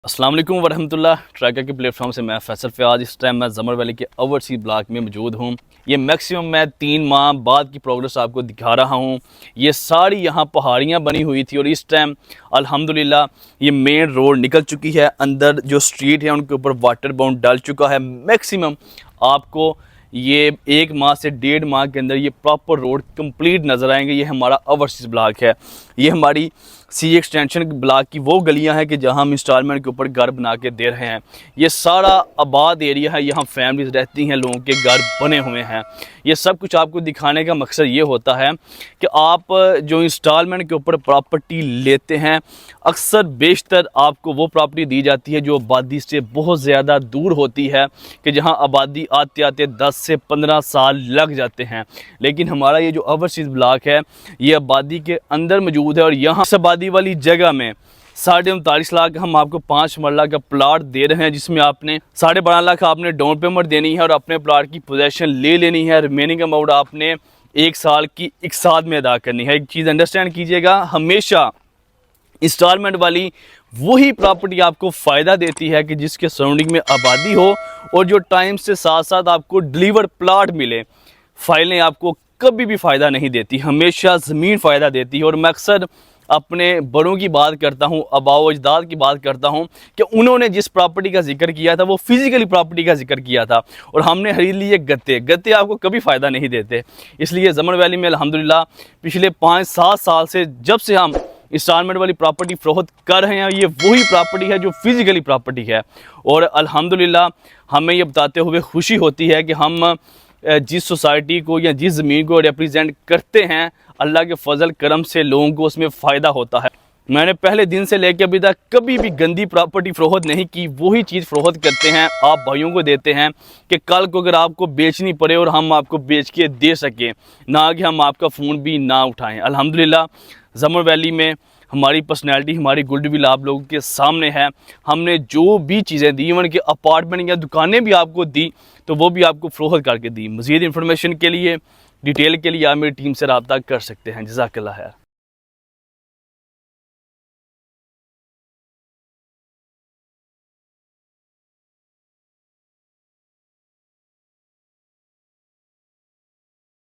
अस्सलाम वालेकुम वरहमतुल्लाह। ट्रैकर के प्लेटफॉर्म से मैं फैसल फ़याज़। इस टाइम मैं ज़मर वैली के ओवरसी ब्लॉक में मौजूद हूँ। ये मैक्सिमम मैं 3 माह बाद की प्रोग्रेस आपको दिखा रहा हूँ। ये सारी यहाँ पहाड़ियाँ बनी हुई थी और इस टाइम अल्हम्दुलिल्लाह ये मेन रोड निकल चुकी है। अंदर जो स्ट्रीट है उनके ऊपर वाटर बाउंड डल चुका है। मैक्सिमम आपको ये 1 माह से 1.5 माह के अंदर ये प्रॉपर रोड कंप्लीट नज़र आएंगे। ये हमारा ओवरसीज़ ब्लॉक है। ये हमारी सी एक्सटेंशन ब्लॉक की वो गलियां हैं कि जहां हम इंस्टॉलमेंट के ऊपर घर बना के दे रहे हैं। ये सारा आबाद एरिया है, यहाँ फैमिलीज रहती हैं, लोगों के घर बने हुए हैं। ये सब कुछ आपको दिखाने का मकसद ये होता है कि आप जो इंस्टॉलमेंट के ऊपर प्रॉपर्टी लेते हैं, अक्सर बेशतर आपको वो प्रॉपर्टी दी जाती है जो आबादी से बहुत ज़्यादा दूर होती है, कि जहाँ आबादी आते आते 10 से 15 साल लग जाते हैं। लेकिन हमारा ये जो ओवरसीज़ ब्लॉक है ये आबादी के अंदर मौजूद है और यहाँ आबादी वाली जगह में 39.5 लाख हम आपको 5 मरला का प्लाट दे रहे हैं, जिसमें आपने 12.5 लाख आपने डाउन पेमेंट देनी है और अपने प्लाट की पोजेसन ले लेनी है। रिमेनिंग अमाउंट आपने 1 साल की एक साथ में अदा करनी है। एक चीज़ अंडरस्टैंड कीजिएगा, हमेशा इंस्टॉलमेंट वाली वही प्रॉपर्टी आपको फ़ायदा देती है कि जिसके सराउंडिंग में आबादी हो और जो टाइम से साथ साथ आपको डिलीवर प्लाट मिले। फाइलें आपको कभी भी फ़ायदा नहीं देती, हमेशा ज़मीन फ़ायदा देती है। और मैं अक्सर अपने बड़ों की बात करता हूँ, आबाओ अजदाद की बात करता हूँ कि उन्होंने जिस प्रॉपर्टी का जिक्र किया था वो फिज़िकली प्रॉपर्टी का जिक्र किया था और हमने खरीद लिए गत्ते आपको कभी फ़ायदा नहीं देते। इसलिए ज़मर वैली में अल्हम्दुलिल्लाह पिछले 5-7 साल से जब से हम इंस्टॉलमेंट वाली प्रॉपर्टी फ़रोख्त कर रहे हैं, ये वही प्रॉपर्टी है जो फिज़िकली प्रॉपर्टी है। और अल्हम्दुलिल्लाह हमें ये बताते हुए खुशी होती है कि हम जिस सोसाइटी को या जिस ज़मीन को रिप्रेजेंट करते हैं, अल्लाह के फजल करम से लोगों को उसमें फ़ायदा होता है। मैंने पहले दिन से लेकर अभी तक कभी भी गंदी प्रॉपर्टी फ़रोख्त नहीं की। वही चीज़ फ़रोख्त करते हैं, आप भाइयों को देते हैं कि कल को अगर आपको बेचनी पड़े और हम आपको बेच के दे सकें, ना कि हम आपका फ़ोन भी ना उठाएं। अल्हम्दुलिल्लाह ज़मर वैली में हमारी पर्सनैलिटी, हमारी गुडविल आप लोगों के सामने है। हमने जो भी चीज़ें दी, इवन कि अपार्टमेंट या दुकानें भी आपको दी, तो वो भी आपको फ़रोख्त करके दी। मज़ीद इन्फॉर्मेशन के लिए, डिटेल के लिए आप मेरी टीम से रब्ता कर सकते हैं। जज़ाकल्लाह खैर।